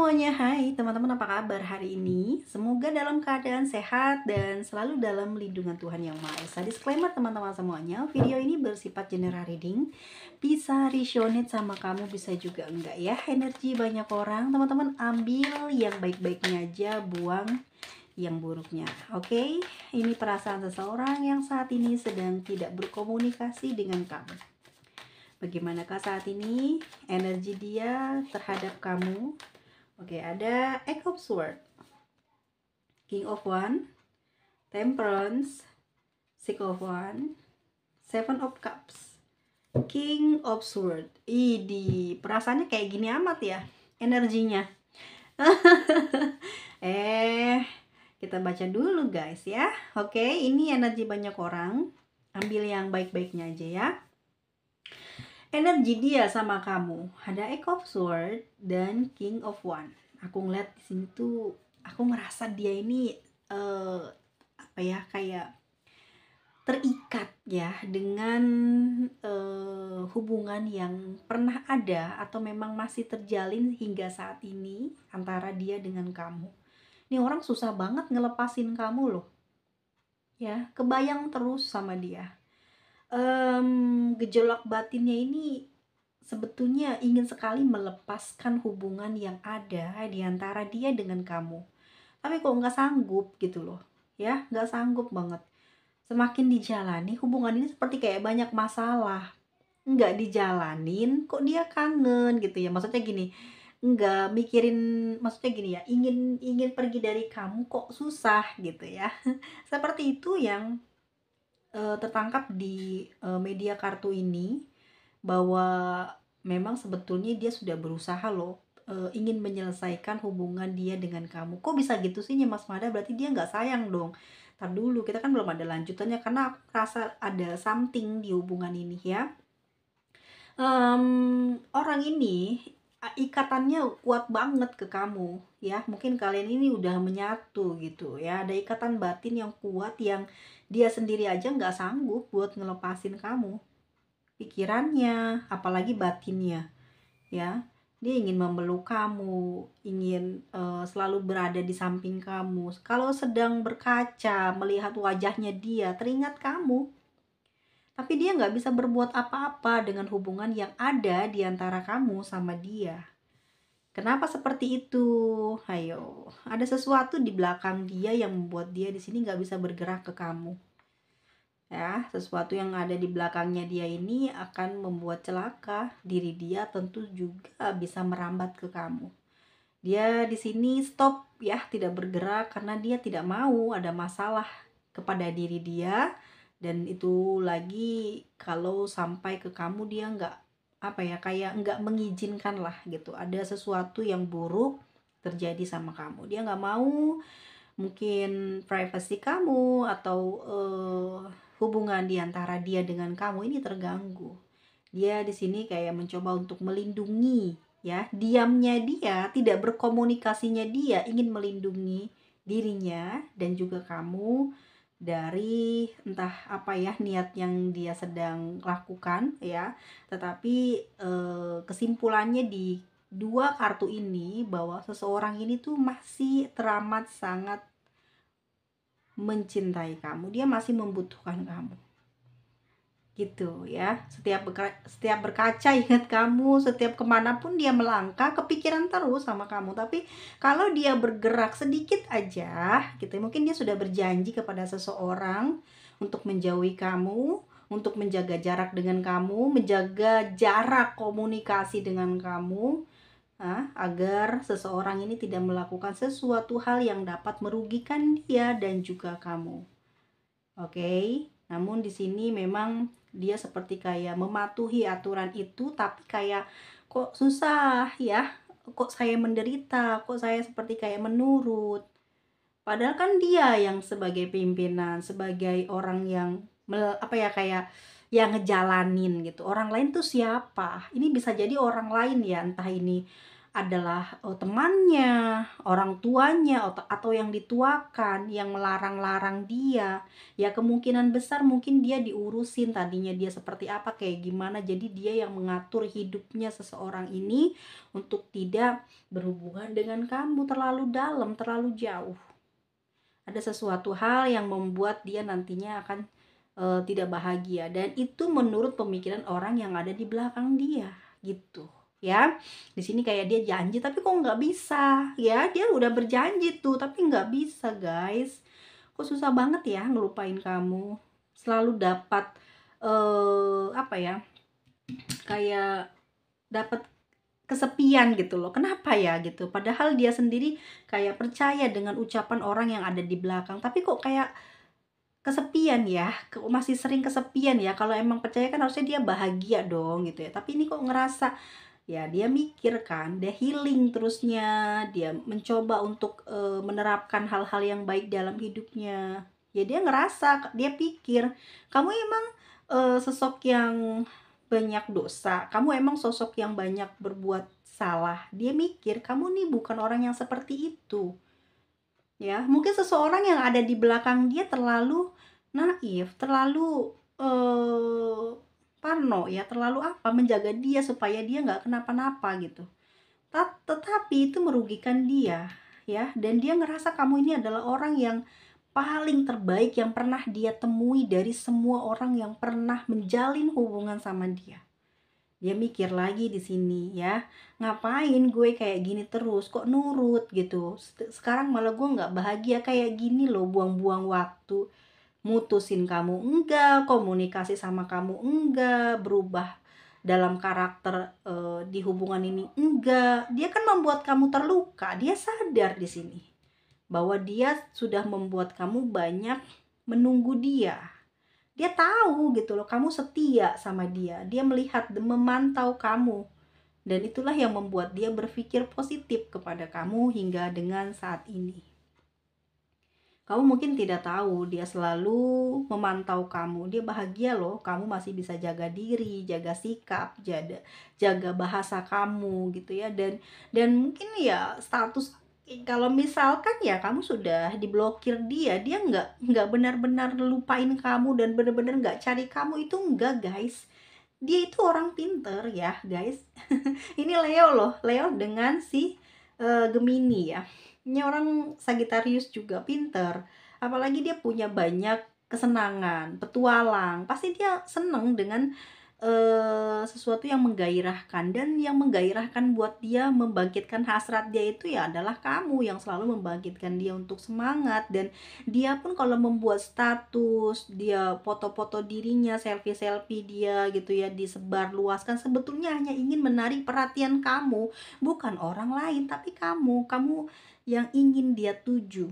semuanya, hai teman-teman, apa kabar hari ini? Semoga dalam keadaan sehat dan selalu dalam lindungan Tuhan Yang Maha Esa. Disclaimer teman-teman semuanya, video ini bersifat general reading, bisa resonate sama kamu, bisa juga enggak ya. Energi banyak orang, teman-teman ambil yang baik-baiknya aja, buang yang buruknya. Oke, ini perasaan seseorang yang saat ini sedang tidak berkomunikasi dengan kamu. Bagaimanakah saat ini energi dia terhadap kamu? Oke, ada Eight of Swords, King of Wands, Temperance, Six of Wands, Seven of Cups, King of Swords. Perasaannya kayak gini amat ya energinya. Kita baca dulu guys ya. Oke, ini energi banyak orang. Ambil yang baik-baiknya aja ya. Energi dia sama kamu ada Eight of Swords dan King of Wands. Aku ngeliat di sini tuh, aku ngerasa dia ini kayak terikat ya dengan hubungan yang pernah ada atau memang masih terjalin hingga saat ini antara dia dengan kamu. Ini orang susah banget ngelepasin kamu loh. Ya, kebayang terus sama dia. Gejolak batinnya ini sebetulnya ingin sekali melepaskan hubungan yang ada di antara dia dengan kamu, tapi kok nggak sanggup gitu loh ya, nggak sanggup banget. Semakin dijalani hubungan ini seperti kayak banyak masalah, nggak dijalanin kok dia kangen gitu ya, maksudnya gini, nggak mikirin, maksudnya gini ya, ingin ingin pergi dari kamu kok susah gitu ya. Seperti itu yang tertangkap di media kartu ini, bahwa memang sebetulnya dia sudah berusaha loh, ingin menyelesaikan hubungan dia dengan kamu. Kok bisa gitu sih Mas Mada? Berarti dia nggak sayang dong. Ntar dulu, kita kan belum ada lanjutannya karena aku rasa ada something di hubungan ini ya. Orang ini ikatannya kuat banget ke kamu ya. Mungkin kalian ini udah menyatu gitu ya. Ada ikatan batin yang kuat yang dia sendiri aja nggak sanggup buat ngelepasin kamu. Pikirannya, apalagi batinnya ya. Dia ingin memeluk kamu, ingin selalu berada di samping kamu. Kalau sedang berkaca, melihat wajahnya dia, teringat kamu. Tapi dia nggak bisa berbuat apa-apa dengan hubungan yang ada di antara kamu sama dia. Kenapa seperti itu? Ayo, ada sesuatu di belakang dia yang membuat dia di sini nggak bisa bergerak ke kamu. Ya, sesuatu yang ada di belakangnya dia ini akan membuat celaka diri dia, tentu juga bisa merambat ke kamu. Dia di sini stop ya, tidak bergerak karena dia tidak mau ada masalah kepada diri dia, dan itu lagi kalau sampai ke kamu dia nggak kayak nggak mengizinkan lah gitu, ada sesuatu yang buruk terjadi sama kamu. Dia nggak mau mungkin privasi kamu atau hubungan di antara dia dengan kamu ini terganggu. Dia di sini kayak mencoba untuk melindungi ya, diamnya dia, tidak berkomunikasinya dia ingin melindungi dirinya dan juga kamu dari entah apa ya niat yang dia sedang lakukan ya. Tetapi kesimpulannya di dua kartu ini bahwa seseorang ini tuh masih teramat sangat mencintai kamu, dia masih membutuhkan kamu gitu ya. Setiap berkaca ingat kamu, setiap kemanapun dia melangkah kepikiran terus sama kamu. Tapi kalau dia bergerak sedikit aja gitu, mungkin dia sudah berjanji kepada seseorang untuk menjauhi kamu, untuk menjaga jarak dengan kamu, menjaga jarak komunikasi dengan kamu, agar seseorang ini tidak melakukan sesuatu hal yang dapat merugikan dia dan juga kamu. Oke, namun di sini memang dia seperti kayak mematuhi aturan itu, tapi kayak kok susah ya, kok saya menderita, kok saya seperti kayak menurut. Padahal kan dia yang sebagai pimpinan, sebagai orang yang kayak yang ngejalanin gitu. Orang lain tuh siapa? Ini bisa jadi orang lain ya, entah ini adalah temannya, orang tuanya, atau yang dituakan, yang melarang-larang dia, ya kemungkinan besar mungkin dia diurusin tadinya dia seperti apa, kayak gimana. Jadi dia yang mengatur hidupnya seseorang ini untuk tidak berhubungan dengan kamu terlalu dalam, terlalu jauh. Ada sesuatu hal yang membuat dia nantinya akan tidak bahagia, dan itu menurut pemikiran orang yang ada di belakang dia, gitu ya. Di sini kayak dia janji tapi kok nggak bisa, ya dia udah berjanji tuh tapi nggak bisa guys. Kok susah banget ya ngelupain kamu, selalu dapat apa ya, kayak dapat kesepian gitu loh. Kenapa ya gitu? Padahal dia sendiri kayak percaya dengan ucapan orang yang ada di belakang, tapi kok kayak kesepian ya, masih sering kesepian ya. Kalau emang percaya kan harusnya dia bahagia dong gitu ya. Tapi ini kok ngerasa, ya dia mikir kan, dia healing terusnya, dia mencoba untuk menerapkan hal-hal yang baik dalam hidupnya. Ya dia ngerasa, dia pikir, kamu emang sosok yang banyak dosa, kamu emang sosok yang banyak berbuat salah. Dia mikir kamu nih bukan orang yang seperti itu. Ya, mungkin seseorang yang ada di belakang dia terlalu naif, terlalu parno ya, terlalu apa, menjaga dia supaya dia nggak kenapa-napa gitu. Tetapi itu merugikan dia ya, dan dia ngerasa kamu ini adalah orang yang paling terbaik yang pernah dia temui dari semua orang yang pernah menjalin hubungan sama dia. Dia mikir lagi di sini ya, ngapain gue kayak gini terus, kok nurut gitu. Sekarang malah gue nggak bahagia kayak gini loh, buang-buang waktu. Mutusin kamu enggak, komunikasi sama kamu enggak, berubah dalam karakter di hubungan ini enggak. Dia kan membuat kamu terluka. Dia sadar di sini bahwa dia sudah membuat kamu banyak menunggu dia. Dia tahu gitu loh, kamu setia sama dia. Dia melihat dan memantau kamu. Dan itulah yang membuat dia berpikir positif kepada kamu hingga dengan saat ini. Kamu mungkin tidak tahu, dia selalu memantau kamu. Dia bahagia loh, kamu masih bisa jaga diri, jaga sikap, jaga bahasa kamu gitu ya. Dan mungkin ya status, kalau misalkan ya kamu sudah diblokir dia, dia nggak benar-benar lupain kamu dan benar-benar nggak cari kamu, itu enggak guys. Dia itu orang pinter ya guys. Ini Leo loh, Leo dengan si Gemini ya. Ini orang Sagittarius juga pinter. Apalagi dia punya banyak kesenangan, petualang. Pasti dia seneng dengan sesuatu yang menggairahkan, dan yang menggairahkan buat dia, membangkitkan hasrat dia itu ya adalah kamu yang selalu membangkitkan dia untuk semangat. Dan dia pun kalau membuat status, dia foto-foto dirinya, selfie-selfie dia gitu ya, disebar luaskan, sebetulnya hanya ingin menarik perhatian kamu, bukan orang lain, tapi kamu yang ingin dia tuju.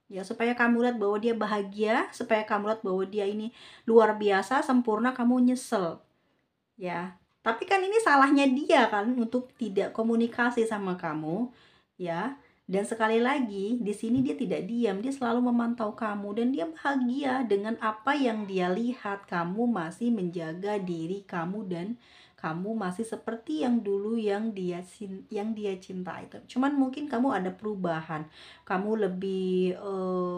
Ya, supaya kamu lihat bahwa dia bahagia, supaya kamu lihat bahwa dia ini luar biasa, sempurna, kamu nyesel. Ya, tapi kan ini salahnya dia kan untuk tidak komunikasi sama kamu, ya. Dan sekali lagi, di sini dia tidak diam, dia selalu memantau kamu dan dia bahagia dengan apa yang dia lihat. Kamu masih menjaga diri kamu dan kamu masih seperti yang dulu yang dia cinta itu. Cuman mungkin kamu ada perubahan. Kamu lebih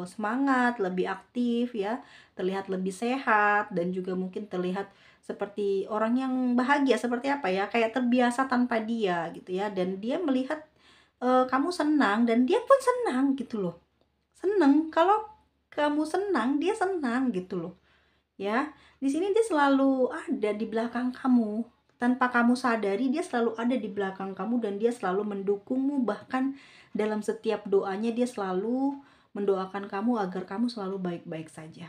semangat, lebih aktif ya, terlihat lebih sehat, dan juga mungkin terlihat seperti orang yang bahagia, seperti apa ya, kayak terbiasa tanpa dia gitu ya. Dan dia melihat kamu senang dan dia pun senang gitu loh. Senang kalau kamu senang, dia senang gitu loh. Ya, di sini dia selalu ada di belakang kamu. Tanpa kamu sadari, dia selalu ada di belakang kamu dan dia selalu mendukungmu. Bahkan dalam setiap doanya dia selalu mendoakan kamu agar kamu selalu baik-baik saja.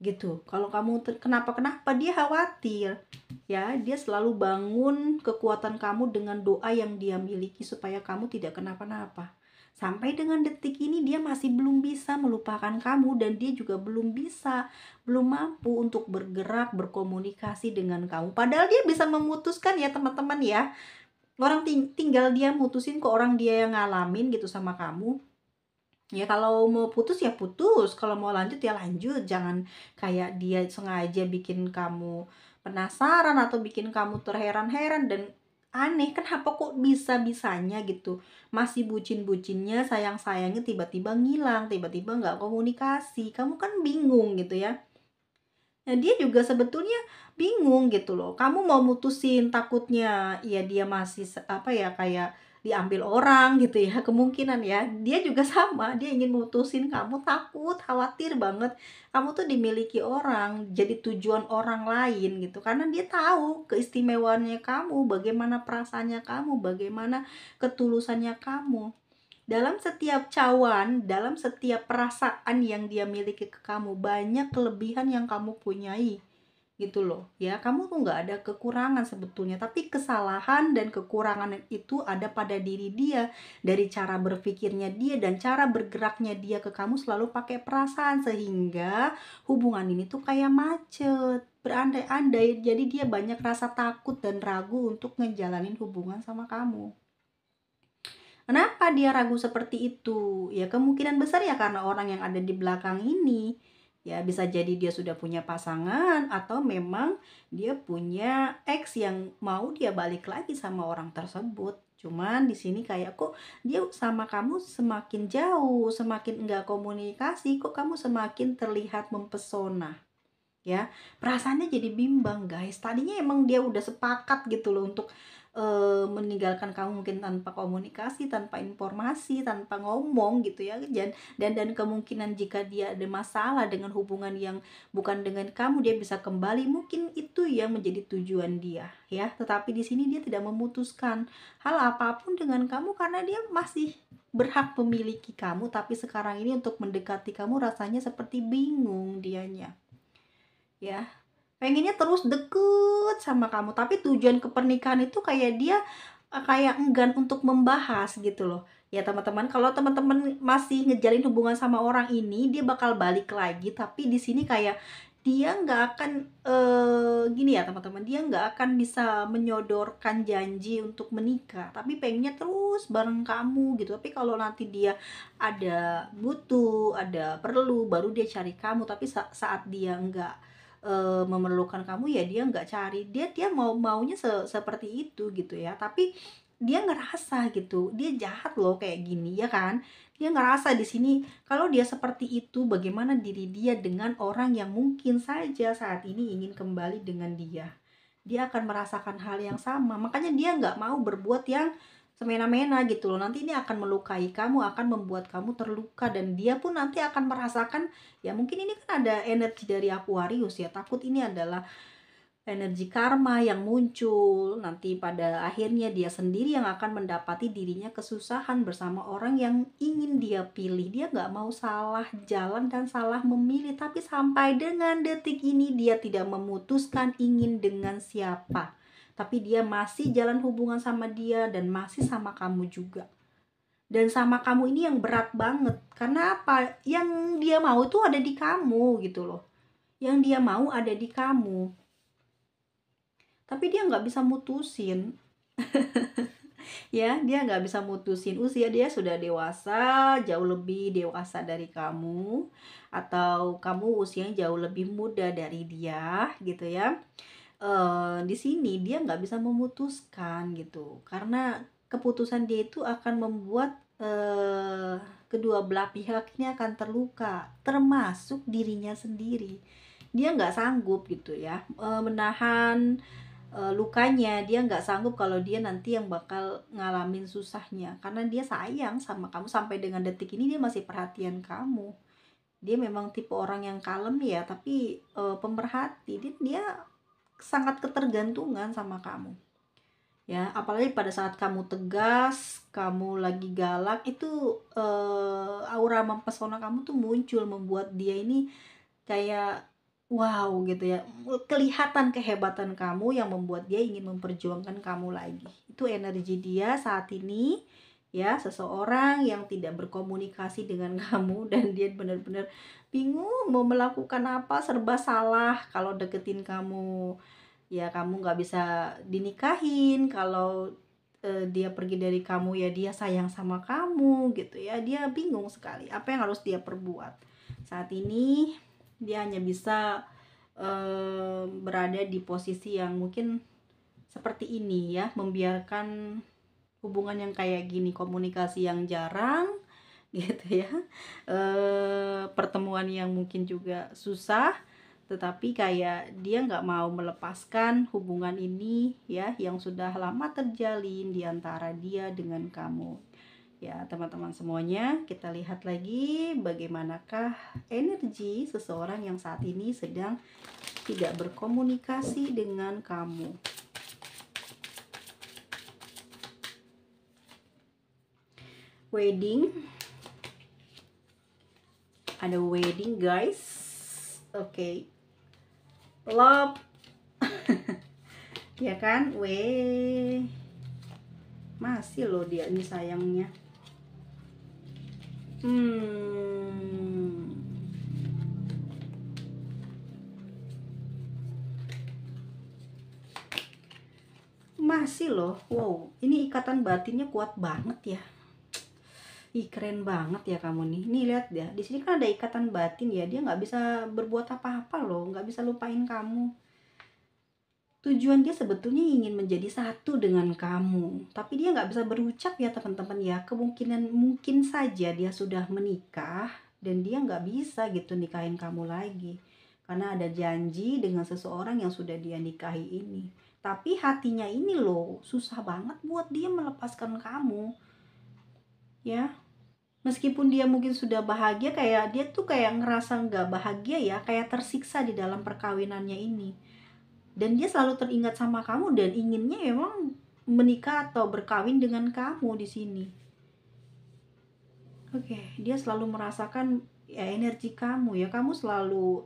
Gitu. Kalau kamu kenapa-kenapa, dia khawatir. Ya, dia selalu bangun kekuatan kamu dengan doa yang dia miliki supaya kamu tidak kenapa-napa. Sampai dengan detik ini dia masih belum bisa melupakan kamu, dan dia juga belum mampu untuk bergerak, berkomunikasi dengan kamu. Padahal dia bisa memutuskan ya teman-teman ya. Orang tinggal dia mutusin, ke orang dia yang ngalamin gitu sama kamu. Ya kalau mau putus ya putus, kalau mau lanjut ya lanjut. Jangan kayak dia sengaja bikin kamu penasaran atau bikin kamu terheran-heran dan aneh, kenapa kok bisa-bisanya gitu, masih bucin-bucinnya, sayang-sayangnya tiba-tiba ngilang, tiba-tiba nggak komunikasi, kamu kan bingung gitu ya. Nah, dia juga sebetulnya bingung gitu loh. Kamu mau mutusin takutnya ya dia masih apa ya, kayak diambil orang gitu ya, kemungkinan ya. Dia juga sama, dia ingin mutusin kamu, takut, khawatir banget kamu tuh dimiliki orang, jadi tujuan orang lain gitu. Karena dia tahu keistimewaannya kamu, bagaimana perasaannya kamu, bagaimana ketulusannya kamu. Dalam setiap cawan, dalam setiap perasaan yang dia miliki ke kamu, banyak kelebihan yang kamu punyai gitu loh ya. Kamu tuh nggak ada kekurangan sebetulnya, tapi kesalahan dan kekurangan itu ada pada diri dia, dari cara berpikirnya dia dan cara bergeraknya dia ke kamu selalu pakai perasaan, sehingga hubungan ini tuh kayak macet, berandai-andai, jadi dia banyak rasa takut dan ragu untuk ngejalanin hubungan sama kamu. Kenapa dia ragu seperti itu? Ya kemungkinan besar ya karena orang yang ada di belakang ini. Ya bisa jadi dia sudah punya pasangan atau memang dia punya ex yang mau dia balik lagi sama orang tersebut. Cuman di sini kayak kok dia sama kamu semakin jauh, semakin enggak komunikasi, kok kamu semakin terlihat mempesona. Ya, perasaannya jadi bimbang, guys. Tadinya emang dia udah sepakat gitu loh untuk meninggalkan kamu mungkin tanpa komunikasi, tanpa informasi, tanpa ngomong gitu ya. Dan kemungkinan jika dia ada masalah dengan hubungan yang bukan dengan kamu, dia bisa kembali. Mungkin itu yang menjadi tujuan dia, ya. Tetapi di sini dia tidak memutuskan hal apapun dengan kamu karena dia masih berhak memiliki kamu, tapi sekarang ini untuk mendekati kamu rasanya seperti bingung dianya. Ya, pengennya terus deket sama kamu, tapi tujuan kepernikahan itu kayak dia kayak enggan untuk membahas gitu loh. Ya teman-teman, kalau teman-teman masih ngejalin hubungan sama orang ini, dia bakal balik lagi, tapi di sini kayak dia nggak akan gini ya teman-teman, dia nggak akan bisa menyodorkan janji untuk menikah, tapi pengennya terus bareng kamu gitu. Tapi kalau nanti dia ada butuh, ada perlu, baru dia cari kamu. Tapi saat dia nggak memerlukan kamu, ya dia nggak cari, dia maunya seperti itu gitu ya. Tapi dia ngerasa gitu, dia jahat loh kayak gini ya kan. Dia ngerasa di sini kalau dia seperti itu, bagaimana diri dia dengan orang yang mungkin saja saat ini ingin kembali dengan dia. Dia akan merasakan hal yang sama, makanya dia nggak mau berbuat yang semena-mena gitu loh. Nanti ini akan melukai kamu, akan membuat kamu terluka, dan dia pun nanti akan merasakan, ya mungkin ini kan ada energi dari Aquarius ya, takut ini adalah energi karma yang muncul. Nanti pada akhirnya dia sendiri yang akan mendapati dirinya kesusahan bersama orang yang ingin dia pilih. Dia nggak mau salah jalan dan salah memilih, tapi sampai dengan detik ini dia tidak memutuskan ingin dengan siapa, tapi dia masih jalan hubungan sama dia dan masih sama kamu juga. Dan sama kamu ini yang berat banget. Karena apa? Yang dia mau itu ada di kamu gitu loh. Yang dia mau ada di kamu. Tapi dia nggak bisa mutusin. Ya, dia nggak bisa mutusin. Usia dia sudah dewasa, jauh lebih dewasa dari kamu. Atau kamu usianya jauh lebih muda dari dia gitu ya. Di sini dia nggak bisa memutuskan gitu, karena keputusan dia itu akan membuat kedua belah pihak ini akan terluka, termasuk dirinya sendiri. Dia nggak sanggup gitu ya menahan lukanya. Dia nggak sanggup kalau dia nanti yang bakal ngalamin susahnya, karena dia sayang sama kamu. Sampai dengan detik ini dia masih perhatian kamu. Dia memang tipe orang yang kalem ya, tapi pemerhati. Dia sangat ketergantungan sama kamu ya. Apalagi pada saat kamu tegas, kamu lagi galak, itu aura mempesona kamu tuh muncul, membuat dia ini kayak wow gitu ya, kelihatan kehebatan kamu yang membuat dia ingin memperjuangkan kamu lagi. Itu energi dia saat ini ya, seseorang yang tidak berkomunikasi dengan kamu, dan dia benar-benar bingung mau melakukan apa, serba salah kalau deketin kamu. Ya kamu nggak bisa dinikahin, kalau dia pergi dari kamu ya dia sayang sama kamu gitu ya. Dia bingung sekali apa yang harus dia perbuat saat ini. Dia hanya bisa berada di posisi yang mungkin seperti ini ya, membiarkan hubungan yang kayak gini, komunikasi yang jarang gitu ya, pertemuan yang mungkin juga susah, tetapi kayak dia nggak mau melepaskan hubungan ini ya, yang sudah lama terjalin di antara dia dengan kamu. Ya, teman-teman semuanya, kita lihat lagi bagaimanakah energi seseorang yang saat ini sedang tidak berkomunikasi dengan kamu. Wedding, ada wedding guys. Oke. Love. Ya kan, masih loh dia ini sayangnya. Masih loh. Wow, ini ikatan batinnya kuat banget ya. Ih, keren banget ya kamu nih. Nih lihat ya, di sini kan ada ikatan batin ya. Dia nggak bisa berbuat apa-apa loh, nggak bisa lupain kamu. Tujuan dia sebetulnya ingin menjadi satu dengan kamu, tapi dia nggak bisa berucap ya teman-teman ya. Kemungkinan mungkin saja dia sudah menikah dan dia nggak bisa gitu nikahin kamu lagi, karena ada janji dengan seseorang yang sudah dia nikahi ini. Tapi hatinya ini loh susah banget buat dia melepaskan kamu ya. Meskipun dia mungkin sudah bahagia, kayak dia tuh kayak ngerasa nggak bahagia ya, kayak tersiksa di dalam perkawinannya ini. Dan dia selalu teringat sama kamu dan inginnya memang menikah atau berkawin dengan kamu di sini. Oke, dia selalu merasakan ya energi kamu ya. Kamu selalu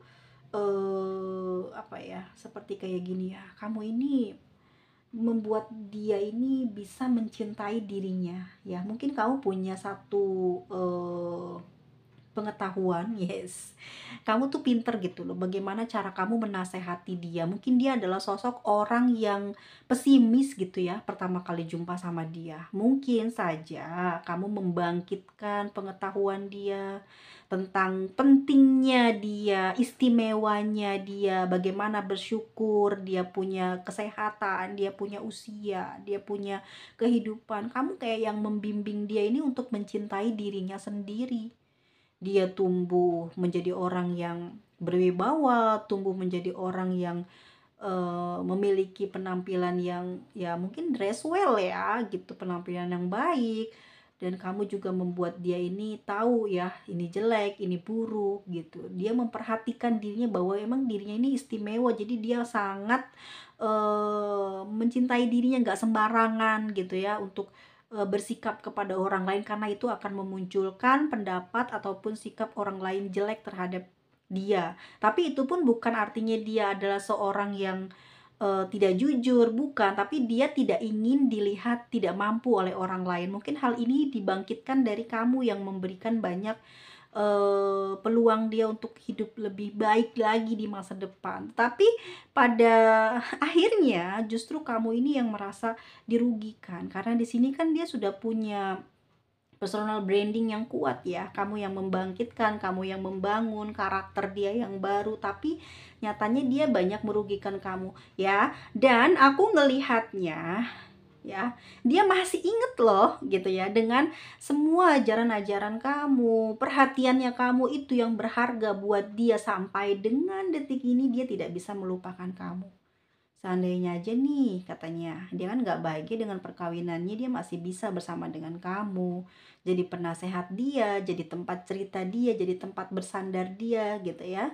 apa ya, seperti kayak gini ya. Kamu ini membuat dia ini bisa mencintai dirinya ya. Mungkin kamu punya satu pengetahuan, yes, kamu tuh pinter gitu loh bagaimana cara kamu menasehati dia. Mungkin dia adalah sosok orang yang pesimis gitu ya pertama kali jumpa sama dia. Mungkin saja kamu membangkitkan pengetahuan dia tentang pentingnya dia, istimewanya dia, bagaimana bersyukur dia punya kesehatan, dia punya usia, dia punya kehidupan. Kamu kayak yang membimbing dia ini untuk mencintai dirinya sendiri. Dia tumbuh menjadi orang yang berwibawa, tumbuh menjadi orang yang memiliki penampilan yang ya mungkin dress well ya gitu, penampilan yang baik. Dan kamu juga membuat dia ini tahu ya, ini jelek, ini buruk gitu. Dia memperhatikan dirinya bahwa emang dirinya ini istimewa, jadi dia sangat mencintai dirinya, nggak sembarangan gitu ya untuk bersikap kepada orang lain, karena itu akan memunculkan pendapat ataupun sikap orang lain jelek terhadap dia. Tapi itu pun bukan artinya dia adalah seorang yang tidak jujur, bukan, tapi dia tidak ingin dilihat tidak mampu oleh orang lain. Mungkin hal ini dibangkitkan dari kamu yang memberikan banyak peluang dia untuk hidup lebih baik lagi di masa depan. Tapi pada akhirnya justru kamu ini yang merasa dirugikan, karena di sini kan dia sudah punya personal branding yang kuat ya. Kamu yang membangkitkan, kamu yang membangun karakter dia yang baru, tapi nyatanya dia banyak merugikan kamu ya. Dan aku ngelihatnya ya, dia masih inget loh gitu ya dengan semua ajaran-ajaran kamu, perhatiannya kamu itu yang berharga buat dia, sampai dengan detik ini dia tidak bisa melupakan kamu. Seandainya aja nih, katanya, dia kan gak bahagia dengan perkawinannya, dia masih bisa bersama dengan kamu, jadi penasehat dia, jadi tempat cerita dia, jadi tempat bersandar dia gitu ya.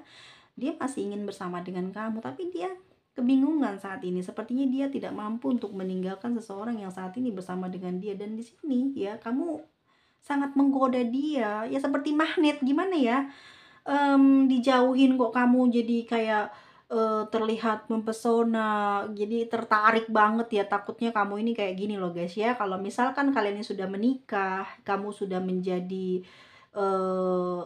Dia masih ingin bersama dengan kamu, tapi dia kebingungan saat ini. Sepertinya dia tidak mampu untuk meninggalkan seseorang yang saat ini bersama dengan dia. Dan di sini ya, kamu sangat menggoda dia, ya seperti magnet, gimana ya, dijauhin kok kamu jadi kayak terlihat mempesona, jadi tertarik banget ya. Takutnya kamu ini kayak gini loh guys ya, kalau misalkan kalian ini sudah menikah, kamu sudah menjadi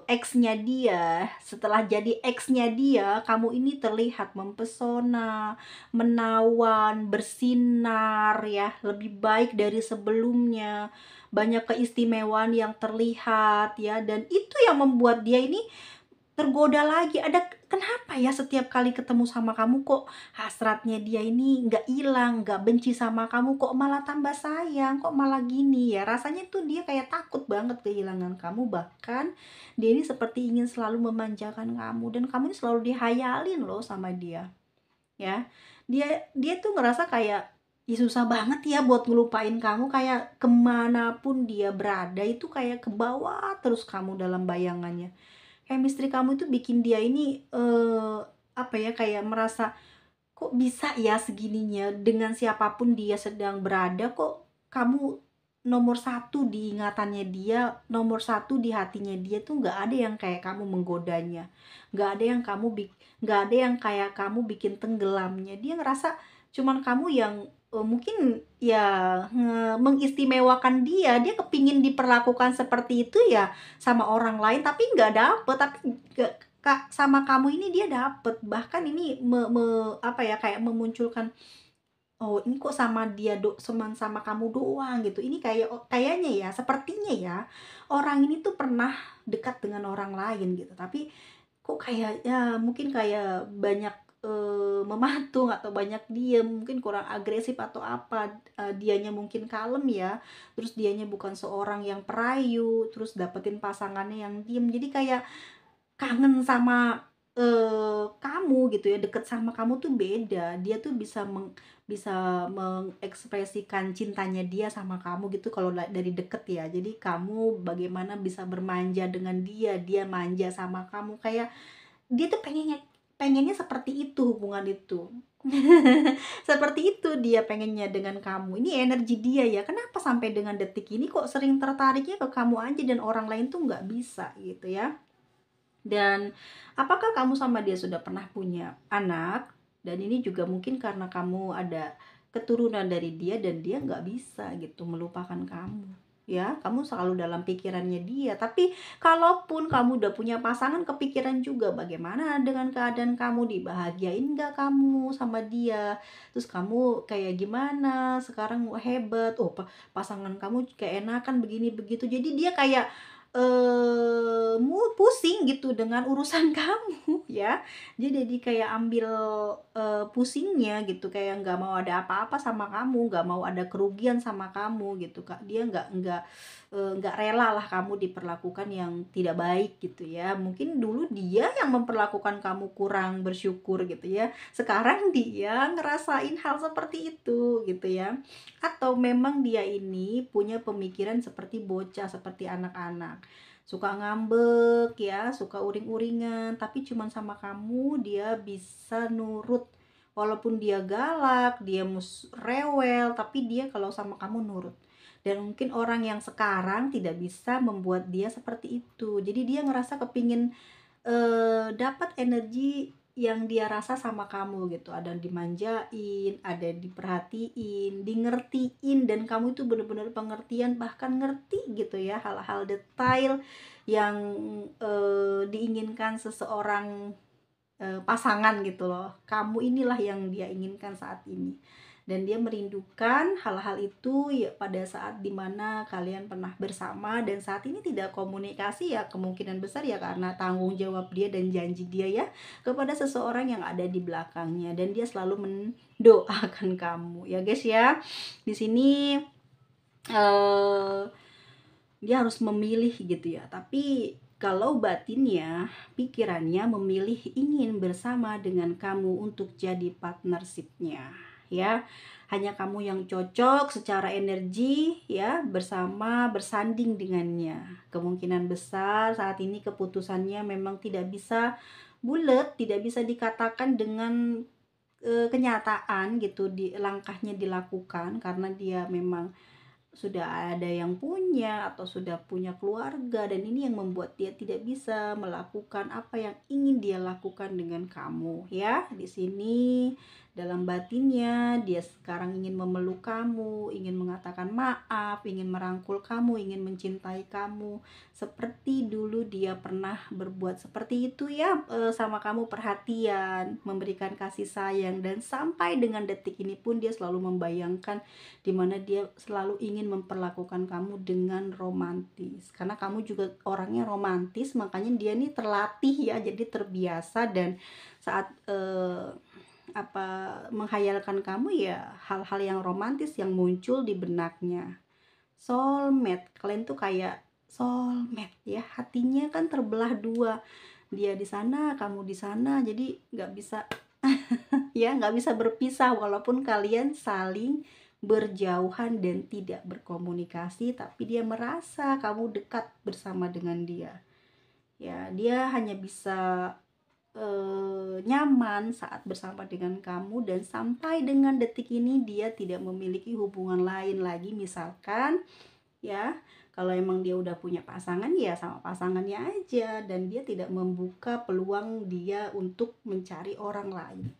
ex-nya dia, setelah jadi ex-nya dia, kamu ini terlihat mempesona, menawan, bersinar ya, lebih baik dari sebelumnya, banyak keistimewaan yang terlihat ya. Dan itu yang membuat dia ini tergoda lagi. Kenapa ya setiap kali ketemu sama kamu kok hasratnya dia ini nggak hilang, nggak benci sama kamu, kok malah tambah sayang, kok malah gini ya. Rasanya tuh dia kayak takut banget kehilangan kamu, bahkan dia ini seperti ingin selalu memanjakan kamu dan kamu ini selalu dihayalin loh sama dia, ya. Dia tuh ngerasa kayak, "Ih, susah banget ya buat ngelupain kamu," kayak kemanapun dia berada itu kayak kebawa terus kamu dalam bayangannya. Chemistry kamu itu bikin dia ini, apa ya, kayak merasa, "Kok bisa ya segininya dengan siapapun dia sedang berada, kok kamu nomor satu di ingatannya dia, nomor satu di hatinya dia tuh nggak ada yang kayak kamu menggodanya, nggak ada yang nggak ada yang kayak kamu bikin tenggelamnya." Dia ngerasa cuman kamu yang, mungkin ya mengistimewakan dia kepingin diperlakukan seperti itu ya sama orang lain, tapi nggak dapet, tapi nggak Kak, sama kamu ini dia dapet, bahkan ini apa ya, kayak memunculkan, "Oh, ini kok sama dia cuman sama kamu doang," gitu. Ini kayak kayaknya ya, sepertinya ya, orang ini tuh pernah dekat dengan orang lain gitu, tapi kok kayak ya mungkin kayak banyak, mematung atau banyak diem, mungkin kurang agresif atau apa, dianya mungkin kalem ya, terus dianya bukan seorang yang perayu, terus dapetin pasangannya yang diem. Jadi kayak kangen sama, kamu gitu ya, deket sama kamu tuh beda. Dia tuh bisa mengekspresikan cintanya dia sama kamu gitu kalau dari deket ya. Jadi kamu bagaimana bisa bermanja dengan dia, dia manja sama kamu, kayak dia tuh pengennya seperti itu hubungan itu. Seperti itu dia pengennya dengan kamu. Ini energi dia ya, kenapa sampai dengan detik ini kok sering tertariknya ke kamu aja dan orang lain tuh nggak bisa gitu ya. Dan apakah kamu sama dia sudah pernah punya anak? Dan ini juga mungkin karena kamu ada keturunan dari dia dan dia nggak bisa gitu melupakan kamu. Ya, kamu selalu dalam pikirannya dia. Tapi kalaupun kamu udah punya pasangan, kepikiran juga bagaimana dengan keadaan kamu, dibahagiain nggak kamu sama dia? Terus kamu kayak gimana? Sekarang hebat. Oh, pasangan kamu kayak enakan begini begitu. Jadi dia kayak pusing gitu dengan urusan kamu ya. Dia jadi kayak ambil, pusingnya gitu, kayak nggak mau ada apa-apa sama kamu, nggak mau ada kerugian sama kamu gitu, Kak. Dia nggak rela lah kamu diperlakukan yang tidak baik gitu ya. Mungkin dulu dia yang memperlakukan kamu kurang bersyukur gitu ya, sekarang dia ngerasain hal seperti itu gitu ya. Atau memang dia ini punya pemikiran seperti bocah, seperti anak-anak. Suka ngambek ya, suka uring-uringan, tapi cuman sama kamu dia bisa nurut. Walaupun dia galak, dia rewel, tapi dia kalau sama kamu nurut. Dan mungkin orang yang sekarang tidak bisa membuat dia seperti itu. Jadi dia ngerasa kepingin dapat energi yang dia rasa sama kamu gitu, ada dimanjain, ada diperhatiin, dingertiin, dan kamu itu bener-bener pengertian, bahkan ngerti gitu ya hal-hal detail yang, diinginkan seseorang, pasangan gitu loh. Kamu inilah yang dia inginkan saat ini. Dan dia merindukan hal-hal itu ya pada saat dimana kalian pernah bersama, dan saat ini tidak komunikasi ya kemungkinan besar ya karena tanggung jawab dia dan janji dia ya kepada seseorang yang ada di belakangnya, dan dia selalu mendoakan kamu ya guys ya. Di sini eh dia harus memilih gitu ya, tapi kalau batinnya, pikirannya memilih ingin bersama dengan kamu untuk jadi partnershipnya ya. Hanya kamu yang cocok secara energi ya, bersanding dengannya. Kemungkinan besar saat ini keputusannya memang tidak bisa bulat, tidak bisa dikatakan dengan kenyataan gitu, di langkahnya dilakukan karena dia memang sudah ada yang punya atau sudah punya keluarga, dan ini yang membuat dia tidak bisa melakukan apa yang ingin dia lakukan dengan kamu ya. Di sini dalam batinnya dia sekarang ingin memeluk kamu, ingin mengatakan maaf, ingin merangkul kamu, ingin mencintai kamu seperti dulu dia pernah berbuat seperti itu ya, sama kamu, perhatian, memberikan kasih sayang, dan sampai dengan detik ini pun dia selalu membayangkan dimana dia selalu ingin memperlakukan kamu dengan romantis, karena kamu juga orangnya romantis, makanya dia nih terlatih ya, jadi terbiasa, dan saat menghayalkan kamu ya hal-hal yang romantis yang muncul di benaknya. Soulmate, kalian tuh kayak soulmate ya, hatinya kan terbelah dua, dia di sana, kamu di sana, jadi nggak bisa ya, nggak bisa berpisah walaupun kalian saling berjauhan dan tidak berkomunikasi, tapi dia merasa kamu dekat bersama dengan dia. Ya, dia hanya bisa nyaman saat bersama dengan kamu, dan sampai dengan detik ini dia tidak memiliki hubungan lain lagi. Misalkan ya, kalau emang dia udah punya pasangan ya sama pasangannya aja, dan dia tidak membuka peluang dia untuk mencari orang lain.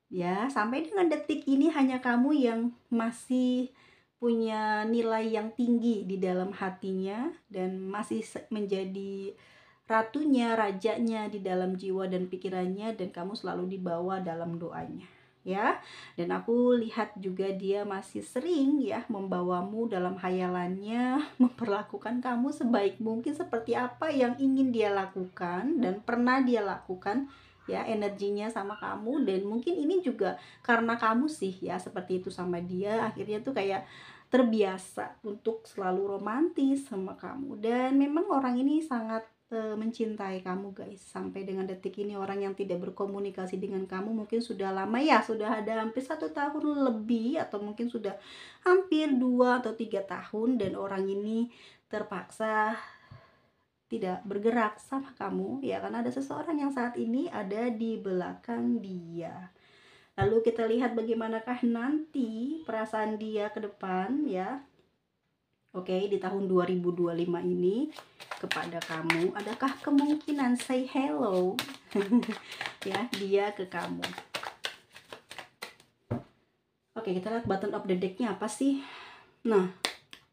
Ya, sampai dengan detik ini hanya kamu yang masih punya nilai yang tinggi di dalam hatinya, dan masih menjadi ratunya, rajanya di dalam jiwa dan pikirannya, dan kamu selalu dibawa dalam doanya ya. Dan aku lihat juga dia masih sering ya membawamu dalam hayalannya, memperlakukan kamu sebaik mungkin seperti apa yang ingin dia lakukan dan pernah dia lakukan ya, energinya sama kamu. Dan mungkin ini juga karena kamu sih ya seperti itu sama dia, akhirnya tuh kayak terbiasa untuk selalu romantis sama kamu. Dan memang orang ini sangat mencintai kamu guys. Sampai dengan detik ini orang yang tidak berkomunikasi dengan kamu mungkin sudah lama ya, sudah ada hampir 1 tahun lebih, atau mungkin sudah hampir 2 atau 3 tahun, dan orang ini terpaksa tidak bergerak sama kamu ya, karena ada seseorang yang saat ini ada di belakang dia. Lalu kita lihat bagaimanakah nanti perasaan dia ke depan ya. Oke, di tahun 2025 ini kepada kamu, adakah kemungkinan say hello ya dia ke kamu? Oke, kita lihat button of the deck-nya apa sih. Nah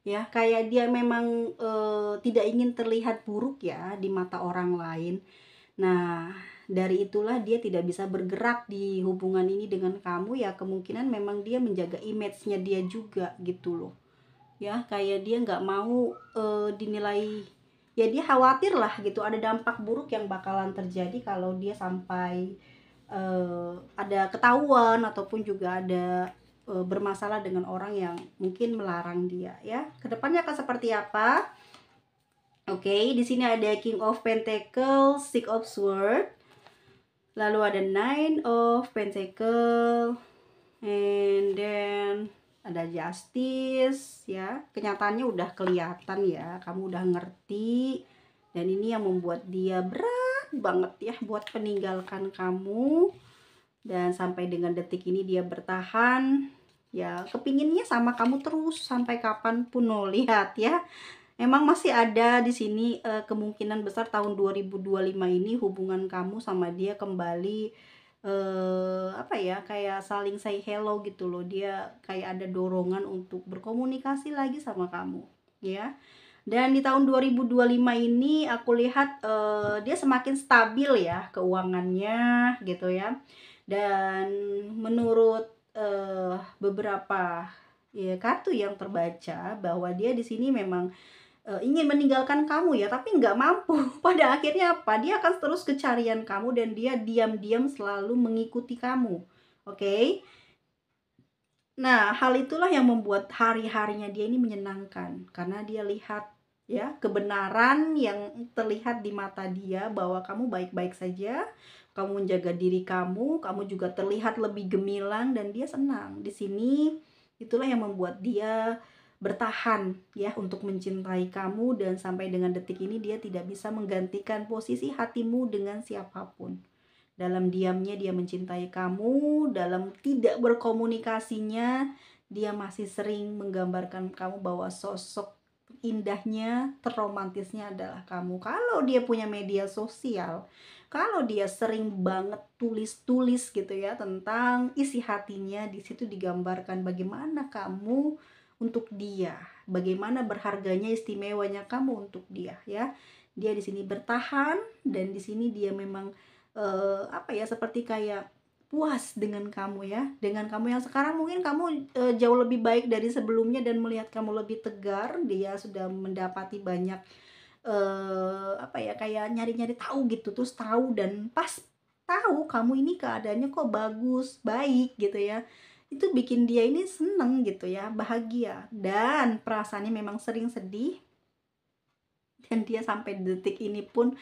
ya, kayak dia memang tidak ingin terlihat buruk ya di mata orang lain. Nah, dari itulah dia tidak bisa bergerak di hubungan ini dengan kamu ya. Kemungkinan memang dia menjaga image-nya dia juga gitu loh ya, kayak dia nggak mau dinilai ya, dia khawatir lah gitu, ada dampak buruk yang bakalan terjadi kalau dia sampai ada ketahuan ataupun juga ada bermasalah dengan orang yang mungkin melarang dia ya. Kedepannya akan seperti apa? Oke, di sini ada King of Pentacles, Six of Swords, lalu ada Nine of Pentacles, and then ada Justice ya. Kenyataannya udah kelihatan ya, kamu udah ngerti, dan ini yang membuat dia berat banget ya buat meninggalkan kamu. Dan sampai dengan detik ini dia bertahan ya, kepinginnya sama kamu terus sampai kapanpun. No, lihat ya, emang masih ada di sini kemungkinan besar tahun 2025 ini hubungan kamu sama dia kembali kayak saling say hello gitu loh. Dia kayak ada dorongan untuk berkomunikasi lagi sama kamu ya. Dan di tahun 2025 ini aku lihat dia semakin stabil ya keuangannya gitu ya. Dan menurut beberapa ya kartu yang terbaca, bahwa dia di sini memang ingin meninggalkan kamu ya, tapi nggak mampu. Pada akhirnya apa? Dia akan terus kecarian kamu, dan dia diam-diam selalu mengikuti kamu. Oke? Nah, hal itulah yang membuat hari-harinya dia ini menyenangkan, karena dia lihat ya kebenaran yang terlihat di mata dia, bahwa kamu baik-baik saja, kamu menjaga diri kamu juga terlihat lebih gemilang, dan dia senang di sini. Itulah yang membuat dia bertahan ya untuk mencintai kamu, dan sampai dengan detik ini dia tidak bisa menggantikan posisi hatimu dengan siapapun. Dalam diamnya dia mencintai kamu, dalam tidak berkomunikasinya dia masih sering menggambarkan kamu bahwa sosok terindahnya, terromantisnya adalah kamu. Kalau dia punya media sosial, kalau dia sering banget tulis-tulis gitu ya tentang isi hatinya, di situ digambarkan bagaimana kamu untuk dia, bagaimana berharganya, istimewanya kamu untuk dia ya. Dia di sini bertahan, dan di sini dia memang apa ya, seperti kayak puas dengan kamu ya, dengan kamu yang sekarang. Mungkin kamu jauh lebih baik dari sebelumnya, dan melihat kamu lebih tegar. Dia sudah mendapati banyak apa ya, kayak nyari-nyari tahu gitu, terus tahu, dan pas tahu kamu ini keadaannya kok bagus, baik gitu ya. Itu bikin dia ini seneng gitu ya, bahagia, dan perasaannya memang sering sedih, dan dia sampai detik ini pun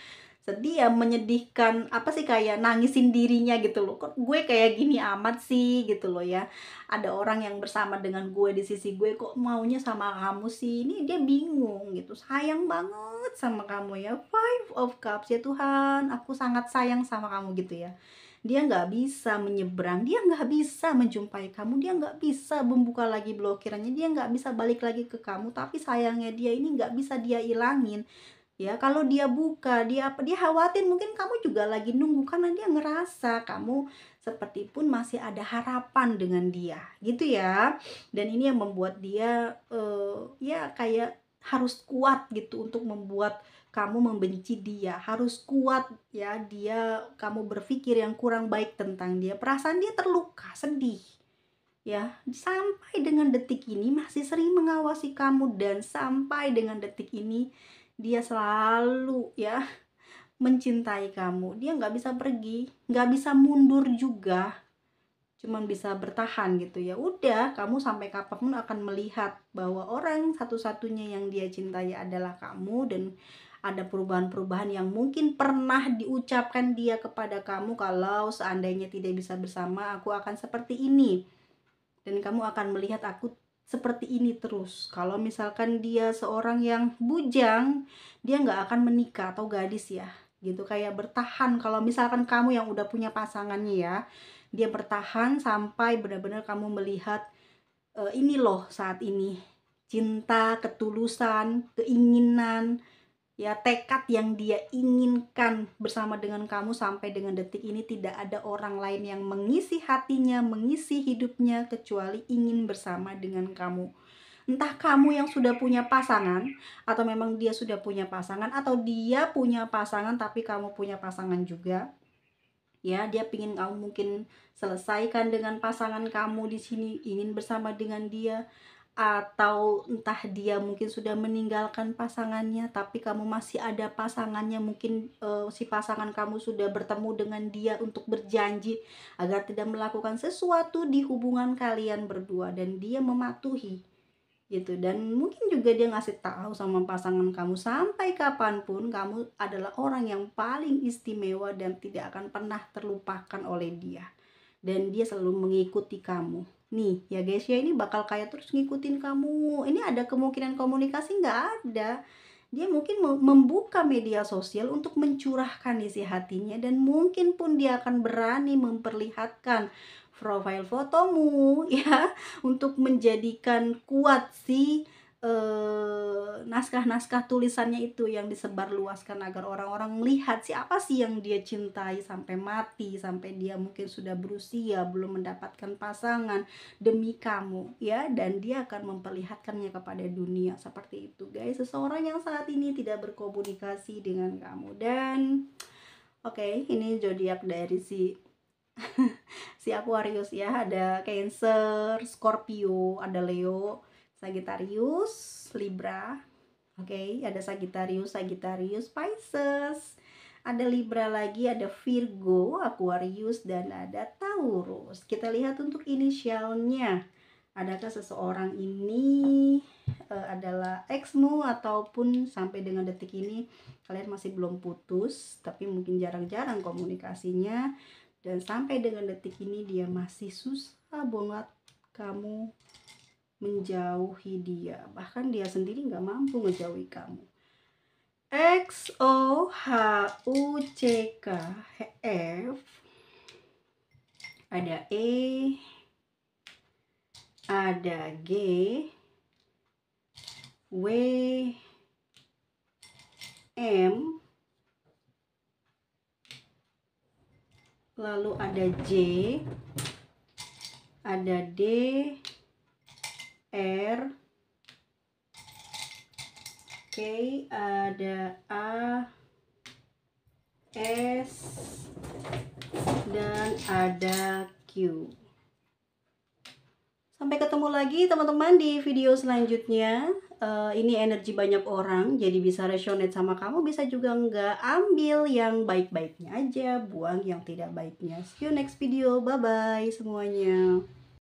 sedih ya, menyedihkan, apa sih, kayak nangisin dirinya gitu loh, kok gue kayak gini amat sih gitu loh ya, ada orang yang bersama dengan gue di sisi gue kok maunya sama kamu sih. Ini dia bingung gitu, sayang banget sama kamu ya, Five of Cups, ya Tuhan aku sangat sayang sama kamu gitu ya. Dia nggak bisa menyeberang, dia nggak bisa menjumpai kamu, dia nggak bisa membuka lagi blokirannya, dia nggak bisa balik lagi ke kamu, tapi sayangnya dia ini nggak bisa dia ilangin ya. Kalau dia buka, dia apa, dia khawatir mungkin kamu juga lagi nunggu, karena dia ngerasa kamu seperti pun masih ada harapan dengan dia gitu ya. Dan ini yang membuat dia ya kayak harus kuat gitu untuk membuat kamu membenci dia, harus kuat ya, kamu berpikir yang kurang baik tentang dia, perasaan dia terluka, sedih ya, sampai dengan detik ini masih sering mengawasi kamu, dan sampai dengan detik ini dia selalu ya mencintai kamu. Dia nggak bisa pergi, nggak bisa mundur juga, cuman bisa bertahan gitu ya. Udah, kamu sampai kapanpun akan melihat bahwa orang satu-satunya yang dia cintai adalah kamu, dan ada perubahan-perubahan yang mungkin pernah diucapkan dia kepada kamu, kalau seandainya tidak bisa bersama aku akan seperti ini, dan kamu akan melihat aku seperti ini terus. Kalau misalkan dia seorang yang bujang, dia nggak akan menikah, atau gadis ya gitu, kayak bertahan. Kalau misalkan kamu yang udah punya pasangannya ya, dia bertahan sampai benar-benar kamu melihat ini loh saat ini cinta, ketulusan, keinginan ya, tekad yang dia inginkan bersama dengan kamu. Sampai dengan detik ini tidak ada orang lain yang mengisi hatinya, mengisi hidupnya, kecuali ingin bersama dengan kamu. Entah kamu yang sudah punya pasangan, atau memang dia sudah punya pasangan, atau dia punya pasangan tapi kamu punya pasangan juga ya. Dia pingin kamu mungkin selesaikan dengan pasangan kamu di sini, ingin bersama dengan dia, atau entah dia mungkin sudah meninggalkan pasangannya tapi kamu masih ada pasangannya. Mungkin si pasangan kamu sudah bertemu dengan dia untuk berjanji agar tidak melakukan sesuatu di hubungan kalian berdua, dan dia mematuhi gitu. Dan mungkin juga dia ngasih tahu sama pasangan kamu, sampai kapanpun kamu adalah orang yang paling istimewa dan tidak akan pernah terlupakan oleh dia, dan dia selalu mengikuti kamu nih ya guys ya. Ini bakal kayak terus ngikutin kamu. Ini ada kemungkinan komunikasi nggak ada. Dia mungkin membuka media sosial untuk mencurahkan isi hatinya, dan mungkin pun dia akan berani memperlihatkan profil fotomu ya, untuk menjadikan kuat si naskah-naskah tulisannya itu yang disebarluaskan, agar orang-orang melihat siapa sih yang dia cintai sampai mati, sampai dia mungkin sudah berusia belum mendapatkan pasangan demi kamu ya. Dan dia akan memperlihatkannya kepada dunia seperti itu guys, seseorang yang saat ini tidak berkomunikasi dengan kamu. Dan oke, ini zodiak dari si Aquarius ya. Ada Cancer, Scorpio, ada Leo, Sagittarius, Libra. Oke, ada Sagittarius, Pisces, ada Libra lagi, ada Virgo, Aquarius, dan ada Taurus. Kita lihat untuk inisialnya. Adakah seseorang ini adalah exmu, ataupun sampai dengan detik ini kalian masih belum putus tapi mungkin jarang-jarang komunikasinya, dan sampai dengan detik ini dia masih susah banget kamu menjauhi dia, bahkan dia sendiri nggak mampu ngejauhi kamu. X O H U C K F, ada E, ada G, W, M, lalu ada J, ada D, R, K, ada A, S, dan ada Q. Sampai ketemu lagi teman-teman di video selanjutnya. Ini energi banyak orang, jadi bisa resonate sama kamu, bisa juga enggak. Ambil yang baik-baiknya aja, buang yang tidak baiknya. See you next video, bye-bye semuanya.